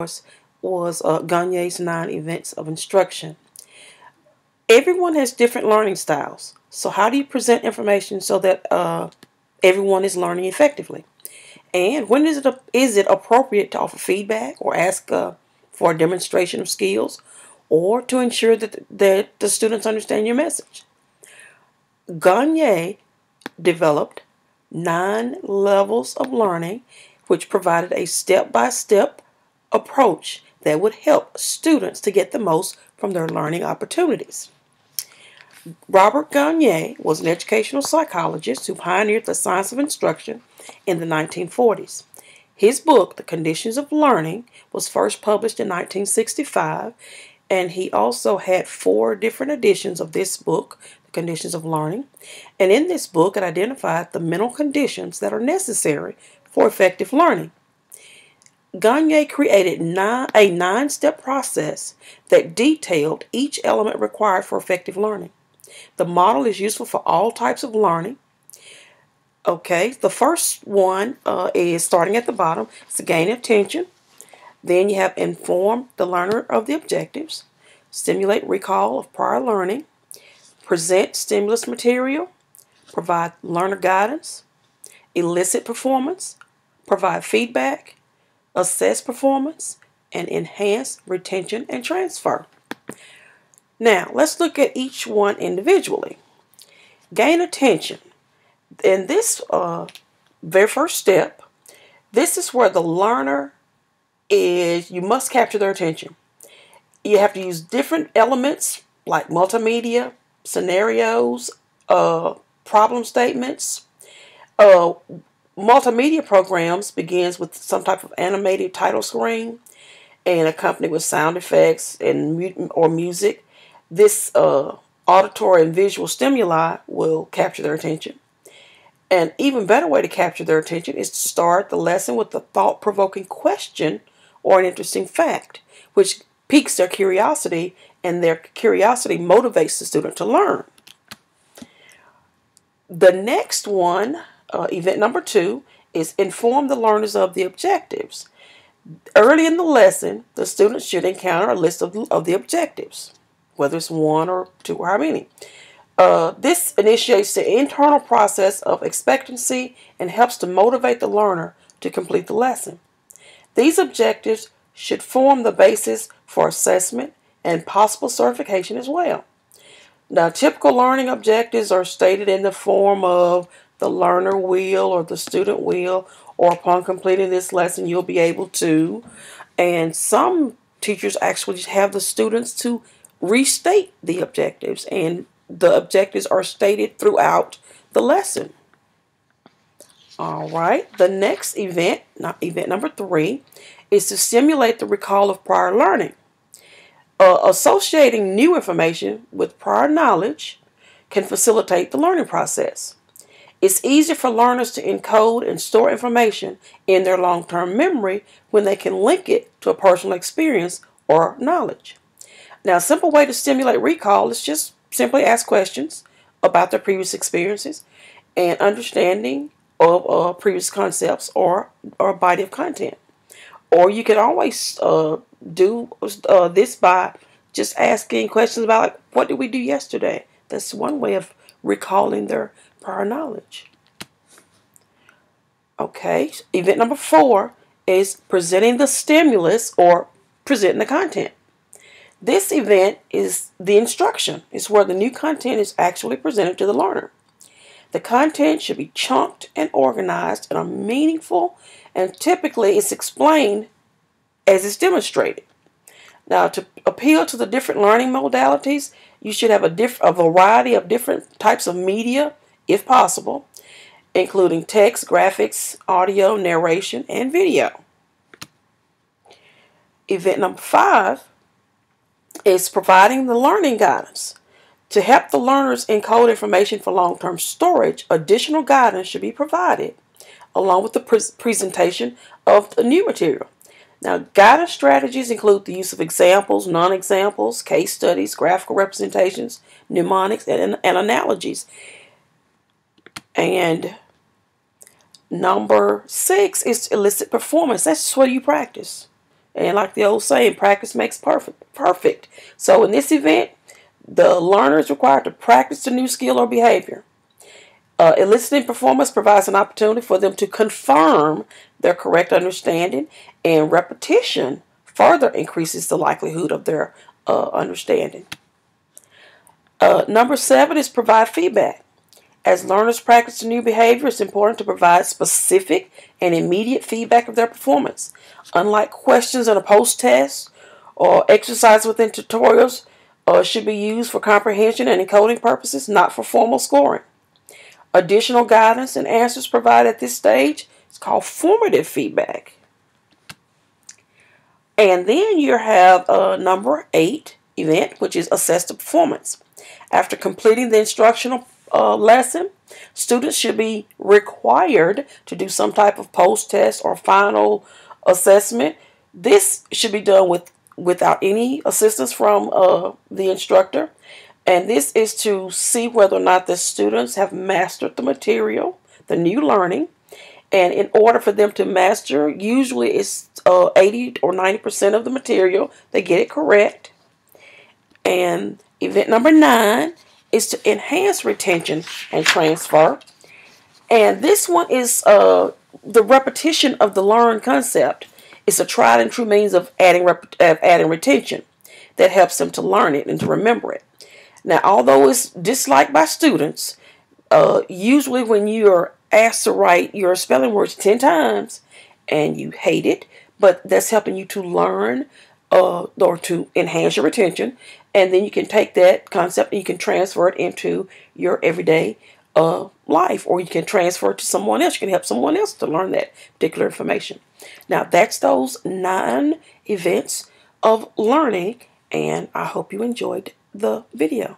course was Gagne's 9 events of instruction. Everyone has different learning styles. So how do you present information so that everyone is learning effectively? And when is it appropriate to offer feedback or ask for a demonstration of skills or to ensure that the students understand your message? Gagne developed 9 levels of learning, which provided a step-by-step approach that would help students to get the most from their learning opportunities. Robert Gagne was an educational psychologist who pioneered the science of instruction in the 1940s. His book, The Conditions of Learning, was first published in 1965, and he also had 4 different editions of this book, The Conditions of Learning. And in this book, it identified the mental conditions that are necessary for effective learning. Gagne created a 9-step process that detailed each element required for effective learning. The model is useful for all types of learning. Okay, the first one is starting at the bottom. It's to gain attention. Then you have inform the learner of the objectives, stimulate recall of prior learning, present stimulus material, provide learner guidance, elicit performance, provide feedback, assess performance, and enhance retention and transfer. Now, let's look at each one individually. Gain attention. In this very first step, this is where the learner you must capture their attention. You have to use different elements like multimedia, scenarios, problem statements. Multimedia programs begins with some type of animated title screen and accompanied with sound effects or music. This auditory and visual stimuli will capture their attention. An even better way to capture their attention is to start the lesson with a thought-provoking question or an interesting fact, which piques their curiosity, and their curiosity motivates the student to learn. The next one, event number 2, is inform the learners of the objectives. Early in the lesson, the students should encounter a list of the objectives, whether it's 1 or 2 or how many. This initiates the internal process of expectancy and helps to motivate the learner to complete the lesson. These objectives should form the basis for assessment and possible certification as well. Now, typical learning objectives are stated in the form of the learner will or the student will, or upon completing this lesson, you'll be able to. And some teachers actually have the students to restate the objectives, and the objectives are stated throughout the lesson. All right, the next event, event number 3, is to stimulate the recall of prior learning. Associating new information with prior knowledge can facilitate the learning process. It's easier for learners to encode and store information in their long-term memory when they can link it to a personal experience or knowledge. Now, a simple way to stimulate recall is just simply ask questions about their previous experiences and understanding of previous concepts or a body of content. Or you can always do this by just asking questions about, like, what did we do yesterday? That's one way of recalling their prior knowledge. Okay, event number 4 is presenting the stimulus or presenting the content. This event is the instruction. It's where the new content is actually presented to the learner. The content should be chunked and organized in a meaningful, and typically it's explained as it's demonstrated. Now, to appeal to the different learning modalities, you should have a variety of different types of media, if possible, including text, graphics, audio, narration, and video. Event number 5 is providing the learning guidance. To help the learners encode information for long-term storage, additional guidance should be provided along with the presentation of the new material. Now, guidance strategies include the use of examples, non-examples, case studies, graphical representations, mnemonics, and analogies. And number 6 is to elicit performance. That's what you practice. And like the old saying, practice makes perfect. So in this event, the learner is required to practice the new skill or behavior. Eliciting performance provides an opportunity for them to confirm their correct understanding, and repetition further increases the likelihood of their understanding. Number 7 is provide feedback. As learners practice a new behavior, it's important to provide specific and immediate feedback of their performance. Unlike questions in a post-test or exercise within tutorials, should be used for comprehension and encoding purposes, not for formal scoring. Additional guidance and answers provided at this stage is called formative feedback. And then you have number 8 event, which is assess the performance. After completing the instructional lesson, students should be required to do some type of post-test or final assessment. This should be done without any assistance from the instructor. And this is to see whether or not the students have mastered the material, the new learning. And in order for them to master, usually it's 80 or 90% of the material, they get it correct. And event number 9 is to enhance retention and transfer. And this one is the repetition of the learned concept. It's a tried and true means of adding retention that helps them to learn it and to remember it. Now, although it's disliked by students, usually when you're asked to write your spelling words 10 times and you hate it, but that's helping you to learn or to enhance your retention, and then you can take that concept and you can transfer it into your everyday life, or you can transfer it to someone else. You can help someone else to learn that particular information. Now, that's those 9 events of learning, and I hope you enjoyed the video.